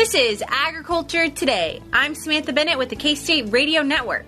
This is Agriculture Today. I'm Samantha Bennett with the K-State Radio Network.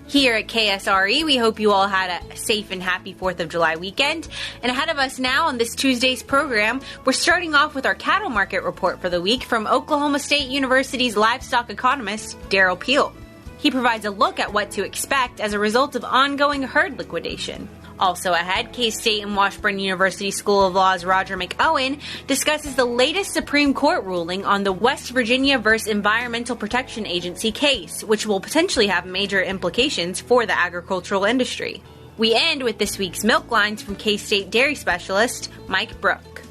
Here at KSRE, we hope you all had a safe and happy 4th of July weekend. And ahead of us now on this Tuesday's program, we're starting off with our cattle market report for the week from Oklahoma State University's livestock economist, Derrell Peel. He provides a look at what to expect as a result of ongoing herd liquidation. Also ahead, K-State and Washburn University School of Law's Roger McEowen discusses the latest Supreme Court ruling on the West Virginia vs. Environmental Protection Agency case, which will potentially have major implications for the agricultural industry. We end with this week's milk lines from K-State dairy specialist Mike Brouk.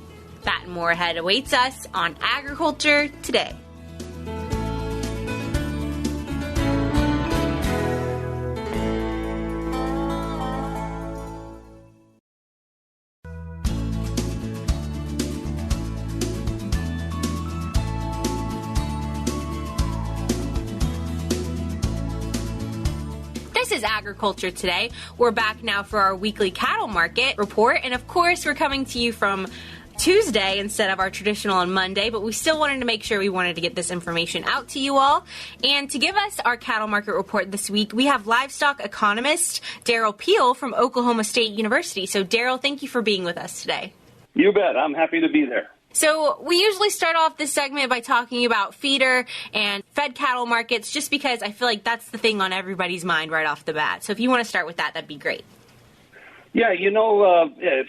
That and more ahead awaits us on Agriculture Today. This is Agriculture Today. We're back now for our weekly cattle market report, and of course we're coming to you from Tuesday instead of our traditional on Monday, but we still wanted to make sure we wanted to get this information out to you all. And to give us our cattle market report this week, we have livestock economist Derrell Peel from Oklahoma State University. So Derrell, thank you for being with us today. You bet. I'm happy to be there. So we usually start off this segment by talking about feeder and fed cattle markets, just because I feel like that's the thing on everybody's mind right off the bat. So if you want to start with that, that'd be great. Yeah,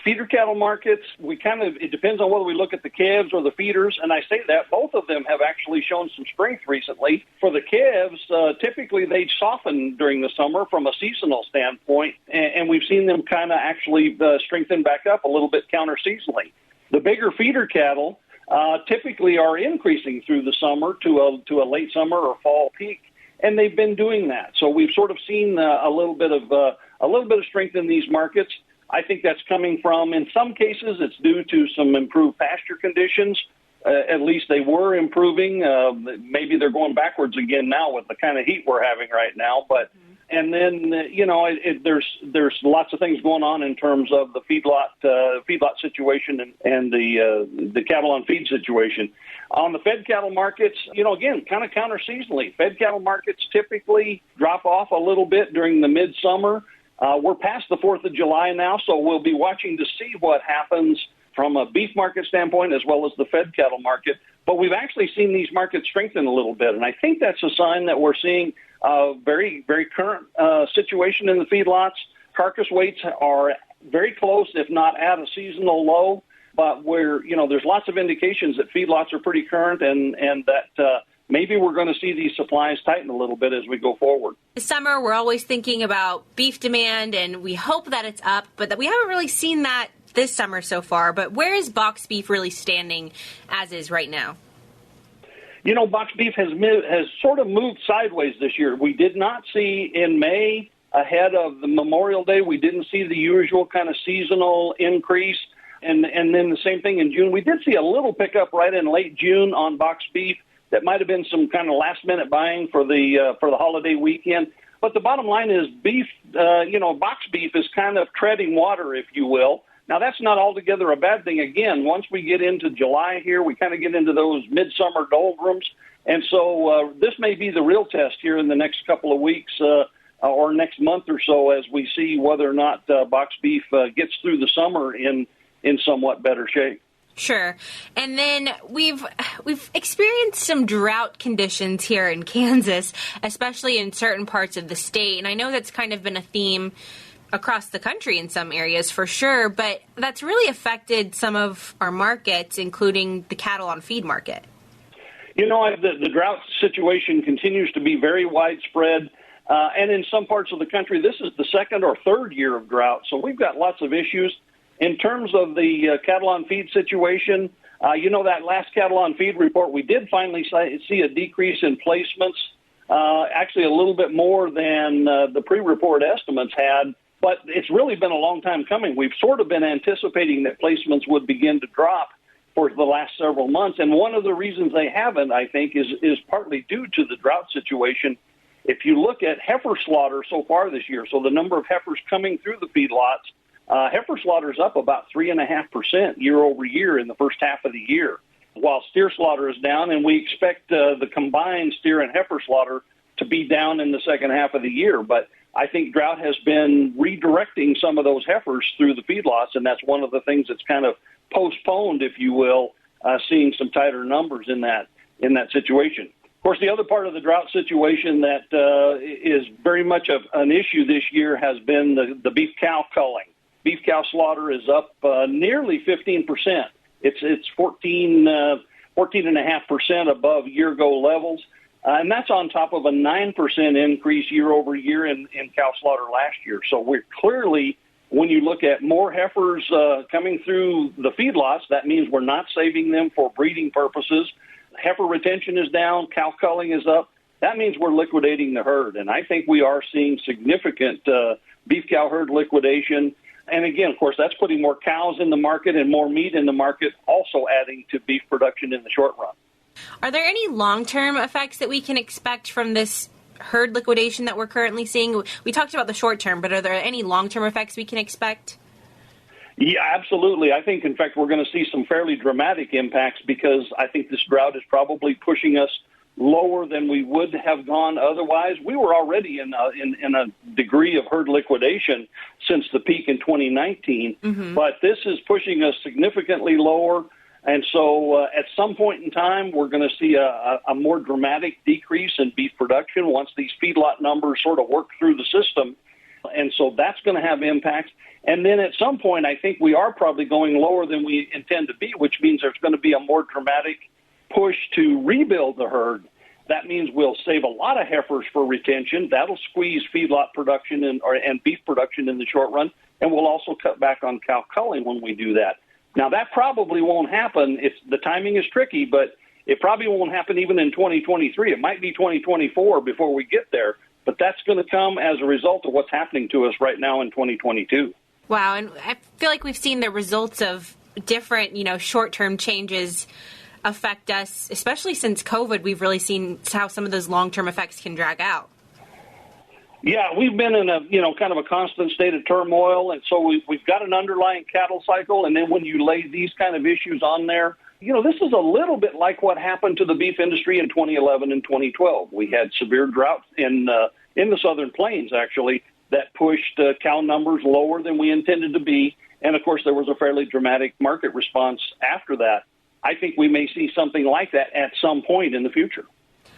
feeder cattle markets, it depends on whether we look at the calves or the feeders, and I say that both of them have actually shown some strength recently. For the calves, typically they soften during the summer from a seasonal standpoint, and we've seen them kind of actually strengthen back up a little bit counter-seasonally. The bigger feeder cattle typically are increasing through the summer to a late summer or fall peak, and they've been doing that. So we've sort of seen a little bit of strength in these markets. I think that's coming from, in some cases, it's due to some improved pasture conditions. At least they were improving. Maybe they're going backwards again now with the kind of heat we're having right now, but. And then, there's lots of things going on in terms of the feedlot situation and the cattle on feed situation. On the fed cattle markets, again, kind of counter-seasonally. Fed cattle markets typically drop off a little bit during the midsummer. We're past the 4th of July now, so we'll be watching to see what happens from a beef market standpoint as well as the fed cattle market. But we've actually seen these markets strengthen a little bit, and I think that's a sign that we're seeing a very, very current situation in the feedlots. Carcass weights are very close, if not at a seasonal low, but there's lots of indications that feedlots are pretty current and that maybe we're going to see these supplies tighten a little bit as we go forward. This summer, we're always thinking about beef demand, and we hope that it's up, but that we haven't really seen that this summer so far. But where is box beef really standing as is right now? Box beef has sort of moved sideways this year. We did not see in May, ahead of the Memorial Day, we didn't see the usual kind of seasonal increase. And then the same thing in June. We did see a little pickup right in late June on box beef. That might have been some kind of last-minute buying for the holiday weekend. But the bottom line is beef, box beef is kind of treading water, if you will. Now, that's not altogether a bad thing. Again, once we get into July here, we kind of get into those midsummer doldrums. And so this may be the real test here in the next couple of weeks or next month or so as we see whether or not box beef gets through the summer in somewhat better shape. Sure. And then we've experienced some drought conditions here in Kansas, especially in certain parts of the state. And I know that's kind of been a theme across the country in some areas for sure, but that's really affected some of our markets, including the cattle on feed market. The drought situation continues to be very widespread, and in some parts of the country, this is the second or third year of drought, so we've got lots of issues. In terms of the cattle on feed situation, that last cattle on feed report, we did finally see a decrease in placements, actually a little bit more than the pre-report estimates had. But it's really been a long time coming. We've sort of been anticipating that placements would begin to drop for the last several months. And one of the reasons they haven't, I think, is partly due to the drought situation. If you look at heifer slaughter so far this year, so the number of heifers coming through the feedlots, heifer slaughter is up about 3.5% year over year in the first half of the year. while steer slaughter is down, and we expect the combined steer and heifer slaughter to be down in the second half of the year. But I think drought has been redirecting some of those heifers through the feedlots, and that's one of the things that's kind of postponed, if you will, seeing some tighter numbers in that situation. Of course, the other part of the drought situation that is very much an issue this year has been the beef cow culling. Beef cow slaughter is up nearly 15%. It's 14.5% above year-ago levels. And that's on top of a 9% increase year over year in cow slaughter last year. So we're clearly, when you look at more heifers coming through the feedlots, that means we're not saving them for breeding purposes. Heifer retention is down, cow culling is up. That means we're liquidating the herd. And I think we are seeing significant beef cow herd liquidation. And again, of course, that's putting more cows in the market and more meat in the market, also adding to beef production in the short run. Are there any long-term effects that we can expect from this herd liquidation that we're currently seeing? We talked about the short term, but are there any long-term effects we can expect? Yeah, absolutely. I think, in fact, we're going to see some fairly dramatic impacts because I think this drought is probably pushing us lower than we would have gone otherwise. We were already in a degree of herd liquidation since the peak in 2019, but this is pushing us significantly lower. And so at some point in time, we're going to see a more dramatic decrease in beef production once these feedlot numbers sort of work through the system. And so that's going to have impacts. And then at some point, I think we are probably going lower than we intend to be, which means there's going to be a more dramatic push to rebuild the herd. That means we'll save a lot of heifers for retention. That'll squeeze feedlot production and beef production in the short run. And we'll also cut back on cow culling when we do that. Now, that probably won't happen. The timing is tricky, but it probably won't happen even in 2023. It might be 2024 before we get there, but that's going to come as a result of what's happening to us right now in 2022. Wow, and I feel like we've seen the results of different, short-term changes affect us, especially since COVID. We've really seen how some of those long-term effects can drag out. Yeah, we've been in a, kind of a constant state of turmoil, and so we've got an underlying cattle cycle, and then when you lay these kind of issues on there, this is a little bit like what happened to the beef industry in 2011 and 2012. We had severe drought in the southern plains, actually, that pushed cow numbers lower than we intended to be, and of course there was a fairly dramatic market response after that. I think we may see something like that at some point in the future.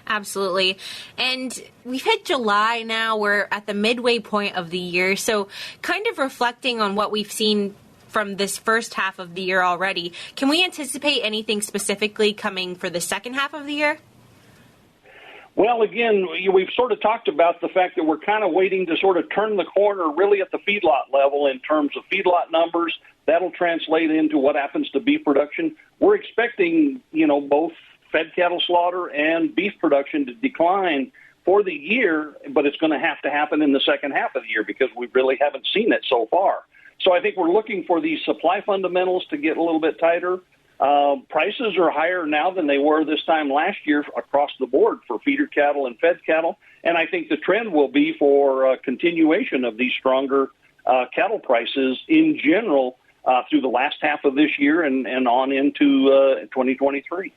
Absolutely. And we've hit July now. We're at the midway point of the year. So kind of reflecting on what we've seen from this first half of the year already, can we anticipate anything specifically coming for the second half of the year? Well, again, we've sort of talked about the fact that we're kind of waiting to sort of turn the corner really at the feedlot level in terms of feedlot numbers. That'll translate into what happens to beef production. We're expecting, both fed cattle slaughter and beef production to decline for the year, but it's going to happen in the second half of the year because we really haven't seen it so far. So I think we're looking for these supply fundamentals to get a little bit tighter. Prices are higher now than they were this time last year across the board for feeder cattle and fed cattle, and I think the trend will be for continuation of these stronger cattle prices in general through the last half of this year and on into 2023.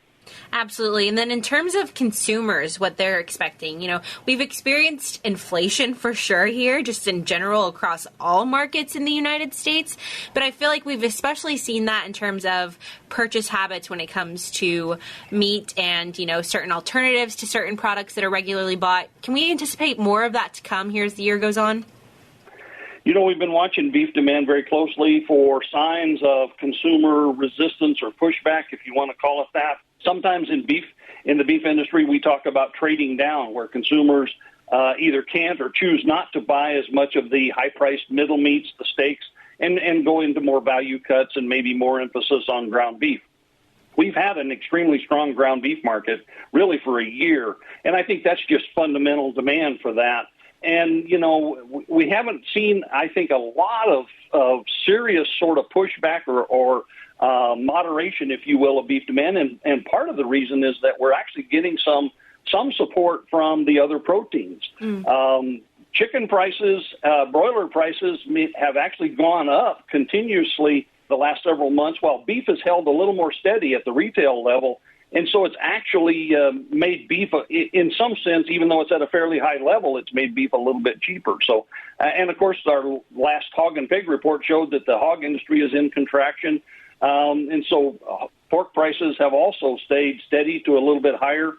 Absolutely. And then in terms of consumers, what they're expecting, we've experienced inflation for sure here, just in general across all markets in the United States. But I feel like we've especially seen that in terms of purchase habits when it comes to meat and, certain alternatives to certain products that are regularly bought. Can we anticipate more of that to come here as the year goes on? We've been watching beef demand very closely for signs of consumer resistance or pushback, if you want to call it that. Sometimes in the beef industry, we talk about trading down, where consumers either can't or choose not to buy as much of the high-priced middle meats, the steaks, and go into more value cuts and maybe more emphasis on ground beef. We've had an extremely strong ground beef market really for a year, and I think that's just fundamental demand for that. And, we haven't seen, I think, a lot of serious sort of pushback or moderation, if you will, of beef demand. And part of the reason is that we're actually getting some support from the other proteins. Chicken prices, broiler prices have actually gone up continuously the last several months, while beef has held a little more steady at the retail level. And so it's actually made beef, in some sense, even though it's at a fairly high level, it's made beef a little bit cheaper. So, and of course, our last hog and pig report showed that the hog industry is in contraction. And so pork prices have also stayed steady to a little bit higher.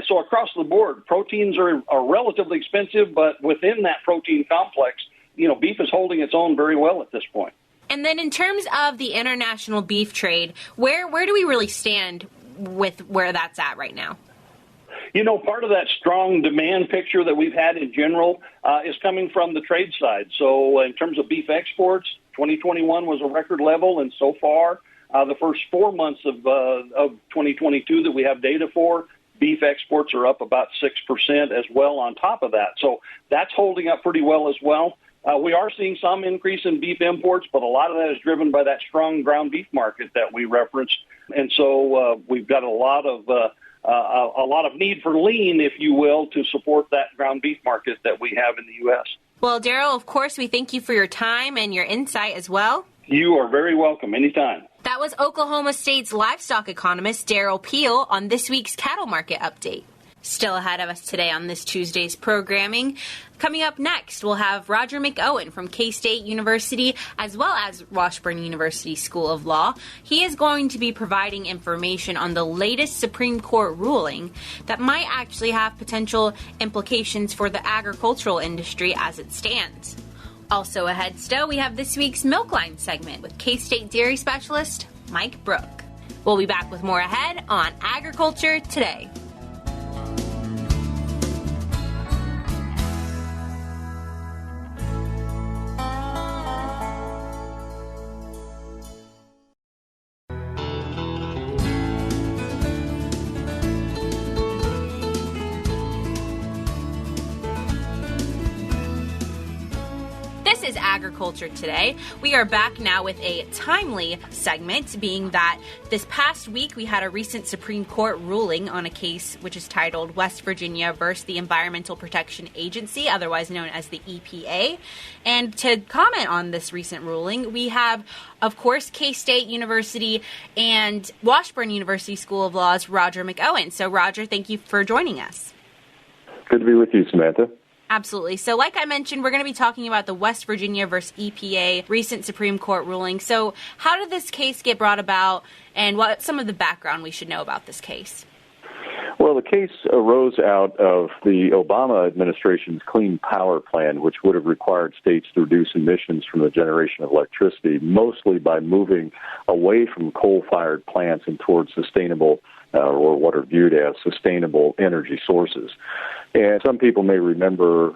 So across the board, proteins are relatively expensive, but within that protein complex, beef is holding its own very well at this point. And then in terms of the international beef trade, where do we really stand with where that's at right now? Part of that strong demand picture that we've had in general is coming from the trade side. So in terms of beef exports, 2021 was a record level, and so far, the first 4 months of 2022 that we have data for, beef exports are up about 6% as well on top of that. So that's holding up pretty well as well. We are seeing some increase in beef imports, but a lot of that is driven by that strong ground beef market that we referenced. And so we've got a lot of need for lean, if you will, to support that ground beef market that we have in the U.S. Well, Derrell, of course, we thank you for your time and your insight as well. You are very welcome. Anytime. That was Oklahoma State's livestock economist, Derrell Peel, on this week's cattle market update. Still ahead of us today on this Tuesday's programming. Coming up next, we'll have Roger McEowen from K-State University as well as Washburn University School of Law. He is going to be providing information on the latest Supreme Court ruling that might actually have potential implications for the agricultural industry as it stands. Also ahead still, we have this week's Milk Line segment with K-State dairy specialist Mike Brouk. We'll be back with more ahead on Agriculture Today. This is Agriculture Today. We are back now with a timely segment, being that this past week we had a recent Supreme Court ruling on a case which is titled West Virginia versus the Environmental Protection Agency, otherwise known as the EPA. And to comment on this recent ruling, we have, of course, K-State University and Washburn University School of Law's Roger McEowen. So, Roger, thank you for joining us. Good to be with you, Samantha. Absolutely. So like I mentioned, we're going to be talking about the West Virginia versus EPA recent Supreme Court ruling. So how did this case get brought about, and what some of the background we should know about this case? Well, the case arose out of the Obama administration's Clean Power Plan, which would have required states to reduce emissions from the generation of electricity, mostly by moving away from coal-fired plants and towards sustainable or what are viewed as sustainable energy sources. And some people may remember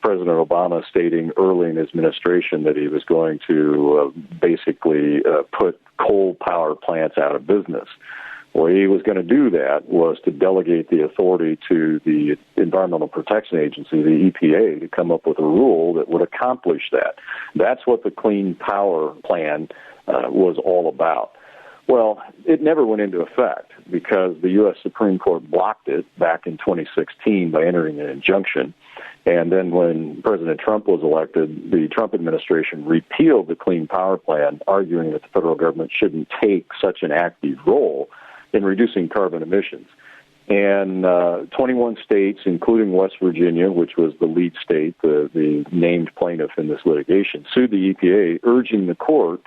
President Obama stating early in his administration that he was going to basically put coal power plants out of business. The way he was going to do that was to delegate the authority to the Environmental Protection Agency, the EPA, to come up with a rule that would accomplish that. That's what the Clean Power Plan was all about. Well, it never went into effect because the U.S. Supreme Court blocked it back in 2016 by entering an injunction. And then when President Trump was elected, the Trump administration repealed the Clean Power Plan, arguing that the federal government shouldn't take such an active role in reducing carbon emissions. And 21 states, including West Virginia, which was the lead state, the named plaintiff in this litigation, sued the EPA, urging the court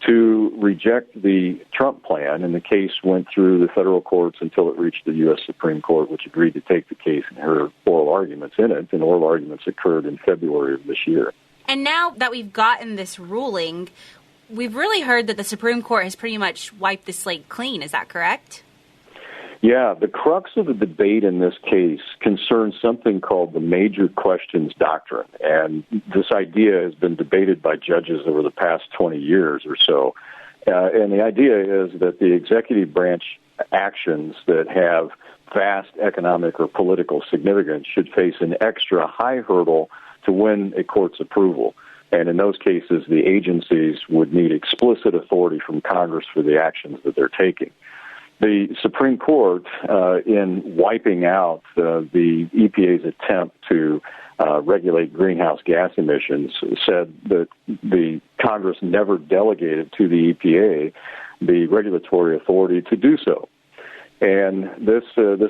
to reject the Trump plan, and the case went through the federal courts until it reached the U.S. Supreme Court, which agreed to take the case and heard oral arguments in it, and oral arguments occurred in February of this year. And now that we've gotten this ruling, we've really heard that the Supreme Court has pretty much wiped the slate clean. Is that correct? Yeah, the crux of the debate in this case concerns something called the major questions doctrine. And this idea has been debated by judges over the past 20 years or so. And the idea is that the executive branch actions that have vast economic or political significance should face an extra high hurdle to win a court's approval. And in those cases, the agencies would need explicit authority from Congress for the actions that they're taking. The Supreme Court, in wiping out the EPA's attempt to regulate greenhouse gas emissions, said that the Congress never delegated to the EPA the regulatory authority to do so. And this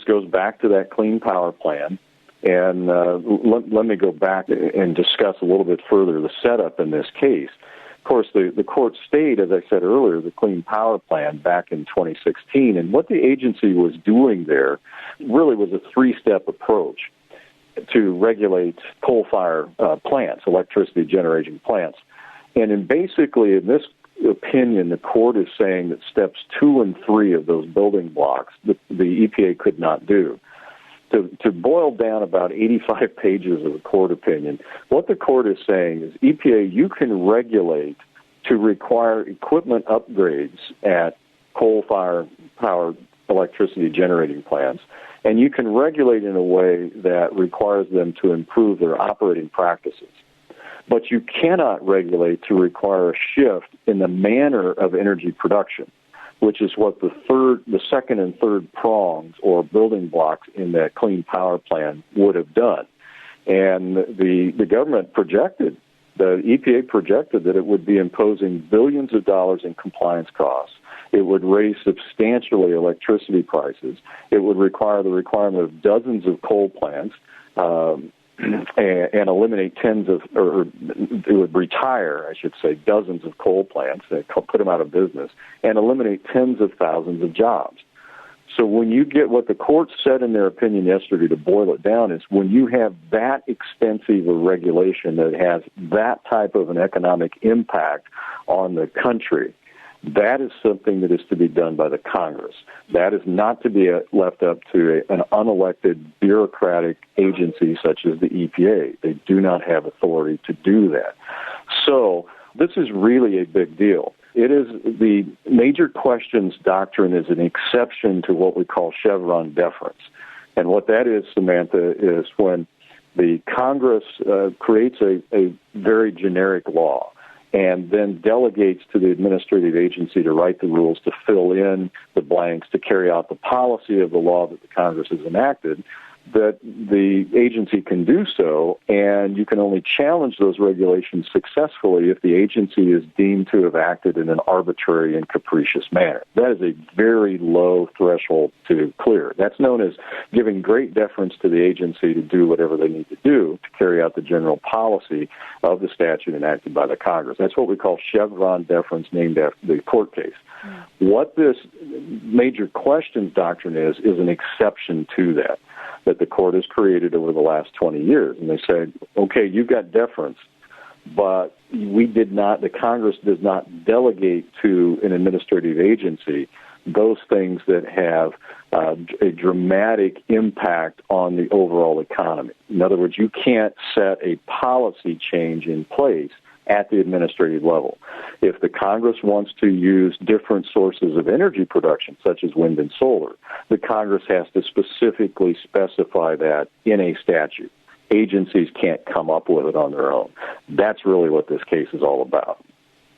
goes back to that Clean Power Plan. And let me go back and discuss a little bit further the setup in this case. Of course, the court stayed, as I said earlier, the Clean Power Plan back in 2016. And what the agency was doing there really was a three-step approach to regulate coal-fired plants, electricity-generating plants. And in this opinion, the court is saying that steps 2 and 3 of those building blocks the EPA could not do. To boil down about 85 pages of the court opinion, what the court is saying is, EPA, you can regulate to require equipment upgrades at coal-fired powered electricity generating plants, and you can regulate in a way that requires them to improve their operating practices. But you cannot regulate to require a shift in the manner of energy production, which is what the second and third prongs or building blocks in that Clean Power Plan would have done. And the government projected, the EPA projected that it would be imposing billions of dollars in compliance costs. It would raise substantially electricity prices. It would require the requirement of dozens of coal plants, and eliminate it would retire, I should say, dozens of coal plants, put them out of business, and eliminate tens of thousands of jobs. So when you get what the court said in their opinion yesterday, to boil it down, is when you have that extensive a regulation that has that type of an economic impact on the country, that is something that is to be done by the Congress. That is not to be left up to an unelected bureaucratic agency such as the EPA. They do not have authority to do that. So this is really a big deal. It is the major questions doctrine is an exception to what we call Chevron deference. And what that is, Samantha, is when the Congress creates a very generic law and then delegates to the administrative agency to write the rules, to fill in the blanks, to carry out the policy of the law that the Congress has enacted, that the agency can do so, and you can only challenge those regulations successfully if the agency is deemed to have acted in an arbitrary and capricious manner. That is a very low threshold to clear. That's known as giving great deference to the agency to do whatever they need to do to carry out the general policy of the statute enacted by the Congress. That's what we call Chevron deference, named after the court case. What this major questions doctrine is an exception to that the court has created over the last 20 years. And they say, okay, you've got deference, but the Congress does not delegate to an administrative agency those things that have a dramatic impact on the overall economy. In other words, you can't set a policy change in place at the administrative level. If the Congress wants to use different sources of energy production, such as wind and solar, the Congress has to specifically specify that in a statute. Agencies can't come up with it on their own. That's really what this case is all about.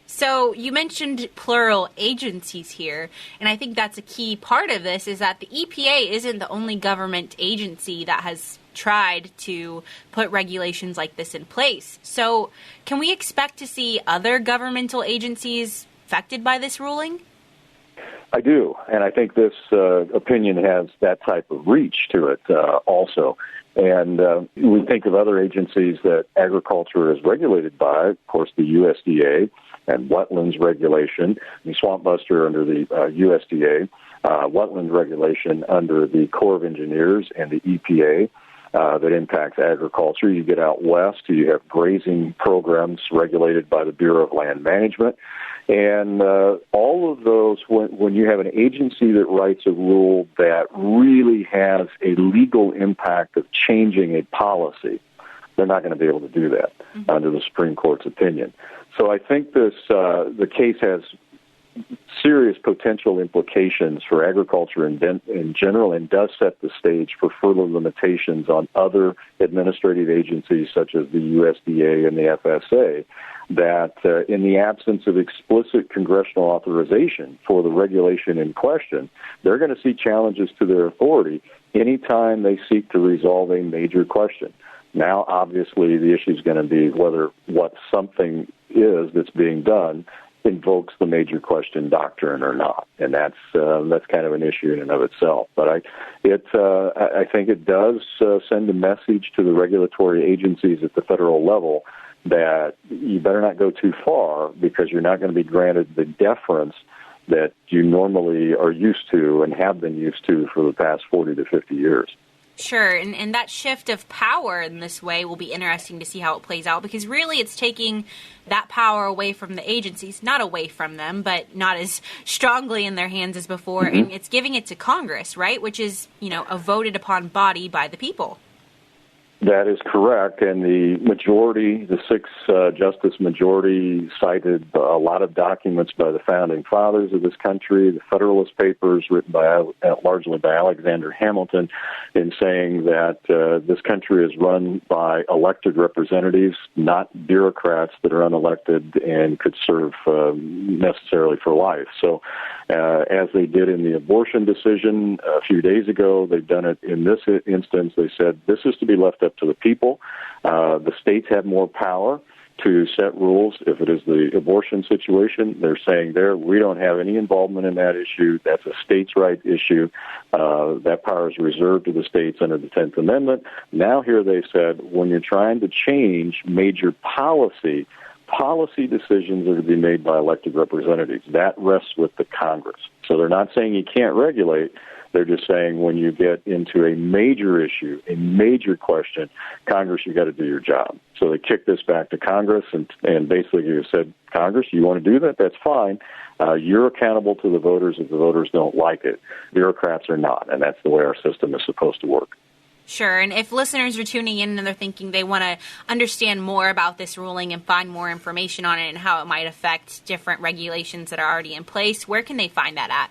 So you mentioned plural agencies here, and I think that's a key part of this, is that the EPA isn't the only government agency that has tried to put regulations like this in place. So can we expect to see other governmental agencies affected by this ruling? I do, and I think this opinion has that type of reach to it also. And we think of other agencies that agriculture is regulated by, of course, the USDA and wetlands regulation, the Swamp Buster under the USDA, wetland regulation under the Corps of Engineers and the EPA that impacts agriculture. You get out west, you have grazing programs regulated by the Bureau of Land Management. And all of those, when you have an agency that writes a rule that really has a legal impact of changing a policy, they're not going to be able to do that under the Supreme Court's opinion. So I think the case has serious potential implications for agriculture in general, and does set the stage for further limitations on other administrative agencies such as the USDA and the FSA, that in the absence of explicit congressional authorization for the regulation in question, they're going to see challenges to their authority anytime they seek to resolve a major question. Now, obviously, the issue is going to be whether what something is that's being done invokes the major question doctrine or not, and that's kind of an issue in and of itself. But I think it does send a message to the regulatory agencies at the federal level that you better not go too far, because you're not going to be granted the deference that you normally are used to and have been used to for the past 40 to 50 years. Sure, and that shift of power in this way will be interesting to see how it plays out, because really it's taking that power away from the agencies, not away from them, but not as strongly in their hands as before, and it's giving it to Congress, right, which is, a voted upon body by the people. That is correct, and the majority, the six-justice majority, cited a lot of documents by the founding fathers of this country, the Federalist Papers written largely by Alexander Hamilton, in saying that this country is run by elected representatives, not bureaucrats that are unelected and could serve necessarily for life. So as they did in the abortion decision a few days ago, they've done it in this instance. They said this is to be left up to the people. The states have more power to set rules if it is the abortion situation. They're saying there, we don't have any involvement in that issue. That's a states' right issue. That power is reserved to the states under the 10th Amendment. Now here they said, when you're trying to change major policy decisions are to be made by elected representatives. That rests with the Congress. So they're not saying you can't regulate. They're just saying when you get into a major issue, a major question, Congress, you got to do your job. So they kicked this back to Congress and basically said, Congress, you want to do that? That's fine. You're accountable to the voters if the voters don't like it. Bureaucrats are not, and that's the way our system is supposed to work. Sure, and if listeners are tuning in and they're thinking they want to understand more about this ruling and find more information on it and how it might affect different regulations that are already in place, where can they find that at?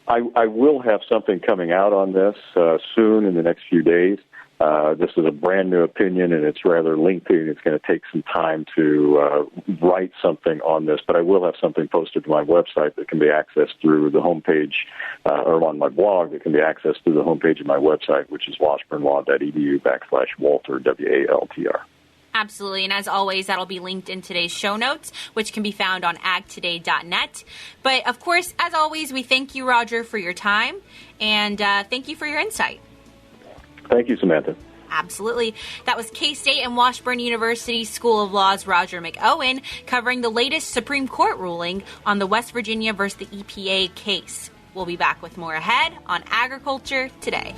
I will have something coming out on this soon in the next few days. This is a brand new opinion, and it's rather lengthy, and it's going to take some time to write something on this. But I will have something posted to my website that can be accessed through the homepage, or on my blog that can be accessed through the homepage of my website, which is washburnlaw.edu/Walter, WALTR. Absolutely, and as always, that'll be linked in today's show notes, which can be found on agtoday.net. But, of course, as always, we thank you, Roger, for your time, and thank you for your insight. Thank you, Samantha. Absolutely. That was K-State and Washburn University School of Law's Roger McEowen covering the latest Supreme Court ruling on the West Virginia versus the EPA case. We'll be back with more ahead on Agriculture Today.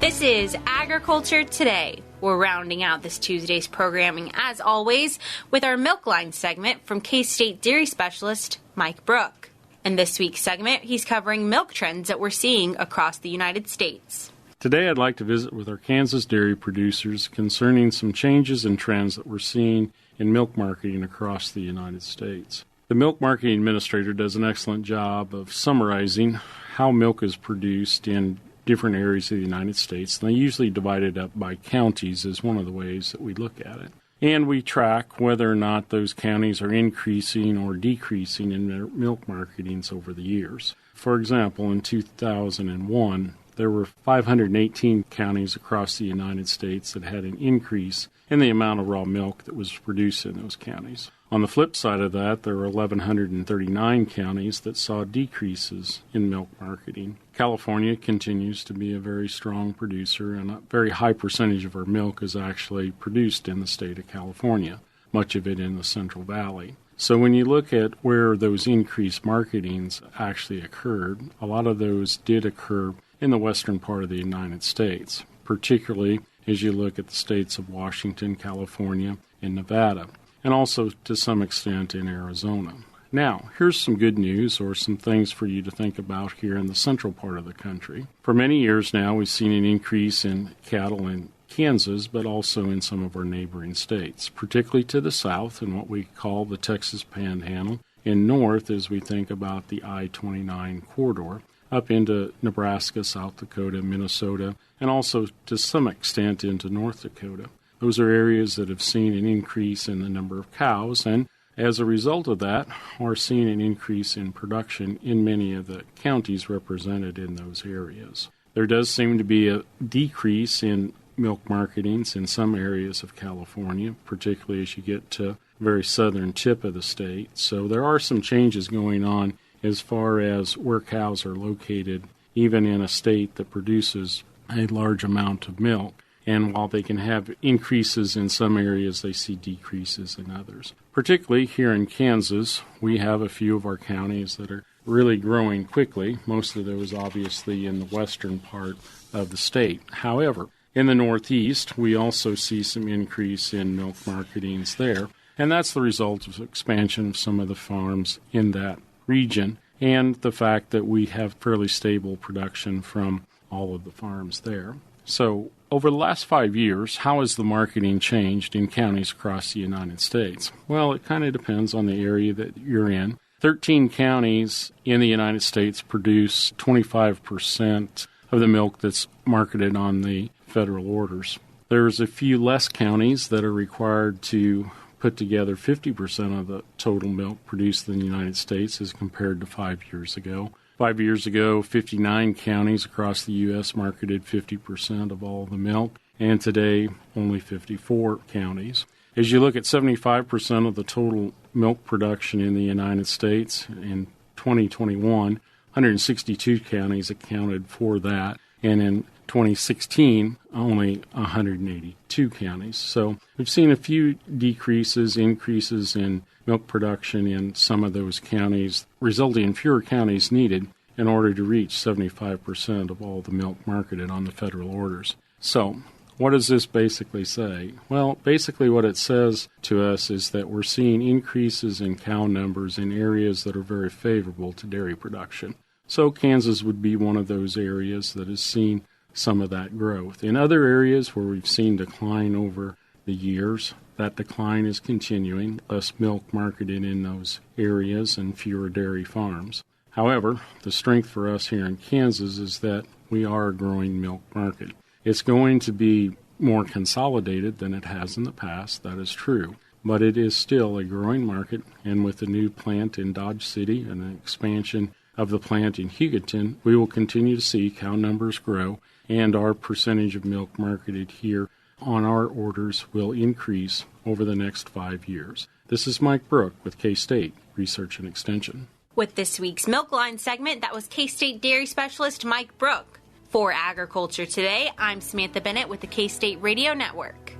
This is Agriculture Today. We're rounding out this Tuesday's programming, as always, with our Milk Line segment from K-State dairy specialist Mike Brouk. In this week's segment, he's covering milk trends that we're seeing across the United States. Today, I'd like to visit with our Kansas dairy producers concerning some changes and trends that we're seeing in milk marketing across the United States. The Milk Marketing Administrator does an excellent job of summarizing how milk is produced in different areas of the United States. And they usually divide it up by counties as one of the ways that we look at it. And we track whether or not those counties are increasing or decreasing in their milk marketings over the years. For example, in 2001, there were 518 counties across the United States that had an increase in the amount of raw milk that was produced in those counties. On the flip side of that, there were 1,139 counties that saw decreases in milk marketing. California continues to be a very strong producer, and a very high percentage of our milk is actually produced in the state of California, much of it in the Central Valley. So when you look at where those increased marketings actually occurred, a lot of those did occur in the western part of the United States, particularly as you look at the states of Washington, California, in Nevada, and also to some extent in Arizona. Now, here's some good news or some things for you to think about here in the central part of the country. For many years now, we've seen an increase in cattle in Kansas, but also in some of our neighboring states, particularly to the south in what we call the Texas Panhandle, and north as we think about the I-29 corridor, up into Nebraska, South Dakota, Minnesota, and also to some extent into North Dakota. Those are areas that have seen an increase in the number of cows, and as a result of that, are seeing an increase in production in many of the counties represented in those areas. There does seem to be a decrease in milk marketings in some areas of California, particularly as you get to the very southern tip of the state. So there are some changes going on as far as where cows are located, even in a state that produces a large amount of milk. And while they can have increases in some areas, they see decreases in others. Particularly here in Kansas, we have a few of our counties that are really growing quickly, most of those obviously in the western part of the state. However, in the northeast, we also see some increase in milk marketings there, and that's the result of expansion of some of the farms in that region and the fact that we have fairly stable production from all of the farms there. So, over the last 5 years, how has the marketing changed in counties across the United States? Well, it kind of depends on the area that you're in. 13 counties in the United States produce 25% of the milk that's marketed on the federal orders. There's a few less counties that are required to put together 50% of the total milk produced in the United States as compared to 5 years ago. 5 years ago, 59 counties across the U.S. marketed 50% of all the milk, and today only 54 counties. As you look at 75% of the total milk production in the United States in 2021, 162 counties accounted for that, and in 2016, only 182 counties. So we've seen a few increases in milk production in some of those counties, resulting in fewer counties needed in order to reach 75% of all the milk marketed on the federal orders. So what does this basically say? Well, basically what it says to us is that we're seeing increases in cow numbers in areas that are very favorable to dairy production. So Kansas would be one of those areas that has seen some of that growth. In other areas where we've seen decline over the years, that decline is continuing, less milk marketed in those areas and fewer dairy farms. However, the strength for us here in Kansas is that we are a growing milk market. It's going to be more consolidated than it has in the past, that is true, but it is still a growing market, and with the new plant in Dodge City and the expansion of the plant in Hugoton, we will continue to see cow numbers grow, and our percentage of milk marketed here on our orders will increase over the next 5 years. This is Mike Brouk with K-State Research and Extension. With this week's Milk Line segment, that was K-State Dairy Specialist Mike Brouk. For Agriculture Today, I'm Samantha Bennett with the K-State Radio Network.